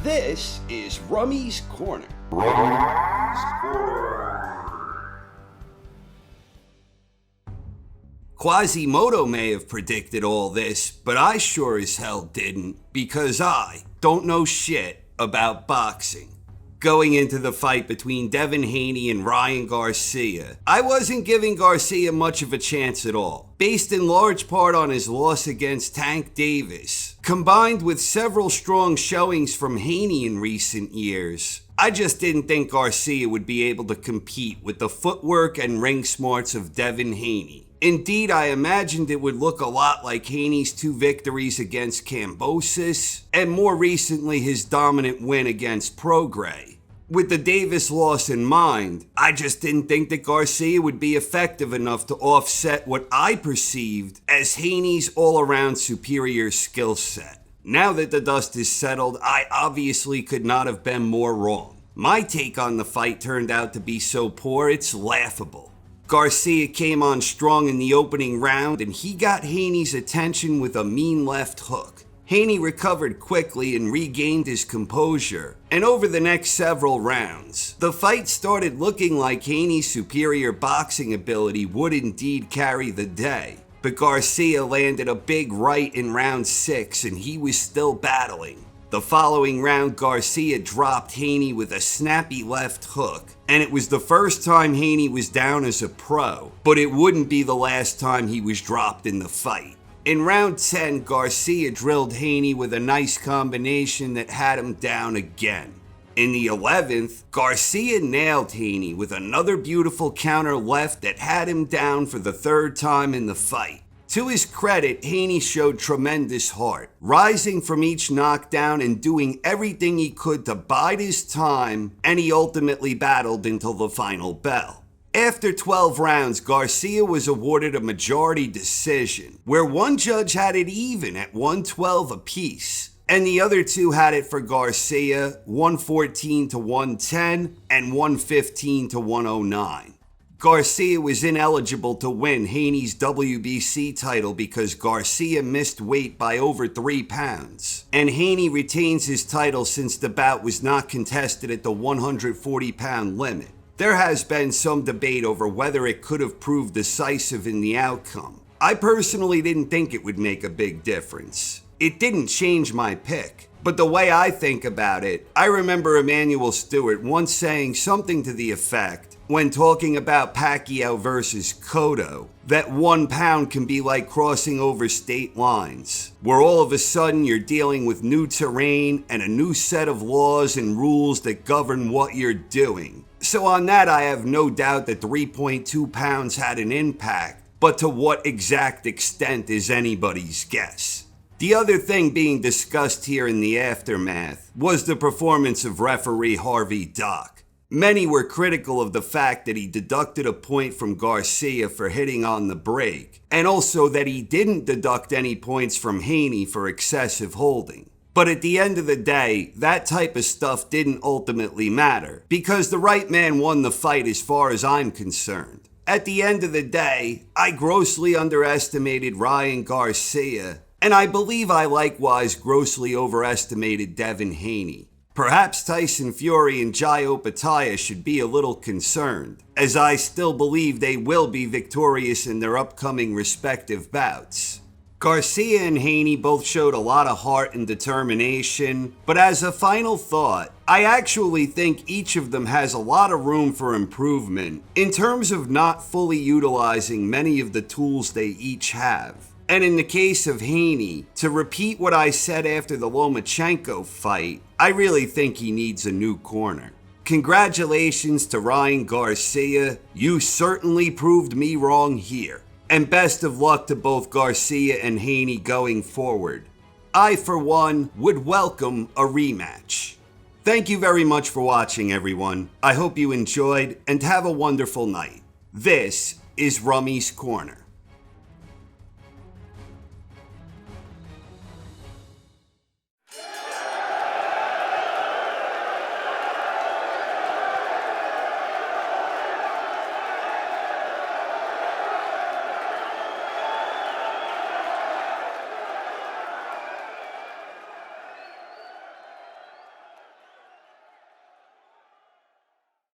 This is Rummy's Corner. Quasimodo may have predicted all this, but I sure as hell didn't, because I don't know shit about boxing. Going into the fight between Devin Haney and Ryan Garcia, I wasn't giving Garcia much of a chance at all, based in large part on his loss against Tank Davis, combined with several strong showings from Haney in recent years. I just didn't think Garcia would be able to compete with the footwork and ring smarts of Devin Haney. Indeed, I imagined it would look a lot like Haney's 2 victories against Kambosos, and more recently his dominant win against Prograis. With the Davis loss in mind, I just didn't think that Garcia would be effective enough to offset what I perceived as Haney's all-around superior skill set. Now that the dust is settled, I obviously could not have been more wrong. My take on the fight turned out to be so poor it's laughable. Garcia came on strong in the opening round and he got Haney's attention with a mean left hook. Haney recovered quickly and regained his composure, and over the next several rounds, the fight started looking like Haney's superior boxing ability would indeed carry the day. But Garcia landed a big right in round 6 and he was still battling. The following round, Garcia dropped Haney with a snappy left hook, and it was the first time Haney was down as a pro, but it wouldn't be the last time he was dropped in the fight. In round 10, Garcia drilled Haney with a nice combination that had him down again. In the 11th, Garcia nailed Haney with another beautiful counter left that had him down for the 3rd time in the fight. To his credit, Haney showed tremendous heart, rising from each knockdown and doing everything he could to bide his time, and he ultimately battled until the final bell. After 12 rounds, Garcia was awarded a majority decision, where one judge had it even at 112 apiece, and the other 2 had it for Garcia, 114 to 110 and 115 to 109. Garcia was ineligible to win Haney's WBC title because Garcia missed weight by over 3 pounds, and Haney retains his title since the bout was not contested at the 140-pound limit. There has been some debate over whether it could have proved decisive in the outcome. I personally didn't think it would make a big difference. It didn't change my pick, but the way I think about it, I remember Emanuel Stewart once saying something to the effect, when talking about Pacquiao versus Cotto, that 1 pound can be like crossing over state lines, where all of a sudden you're dealing with new terrain and a new set of laws and rules that govern what you're doing. So on that, I have no doubt that 3.2 pounds had an impact, but to what exact extent is anybody's guess. The other thing being discussed here in the aftermath was the performance of referee Harvey Dock. Many were critical of the fact that he deducted a point from Garcia for hitting on the break, and also that he didn't deduct any points from Haney for excessive holding. But at the end of the day, that type of stuff didn't ultimately matter, because the right man won the fight as far as I'm concerned. At the end of the day, I grossly underestimated Ryan Garcia, and I believe I likewise grossly overestimated Devin Haney. Perhaps Tyson Fury and Jai Opetaia should be a little concerned, as I still believe they will be victorious in their upcoming respective bouts. Garcia and Haney both showed a lot of heart and determination, but as a final thought, I actually think each of them has a lot of room for improvement in terms of not fully utilizing many of the tools they each have. And in the case of Haney, to repeat what I said after the Lomachenko fight, I really think he needs a new corner. Congratulations to Ryan Garcia, you certainly proved me wrong here. And best of luck to both Garcia and Haney going forward. I, for one, would welcome a rematch. Thank you very much for watching, everyone. I hope you enjoyed, and have a wonderful night. This is Rummy's Corner.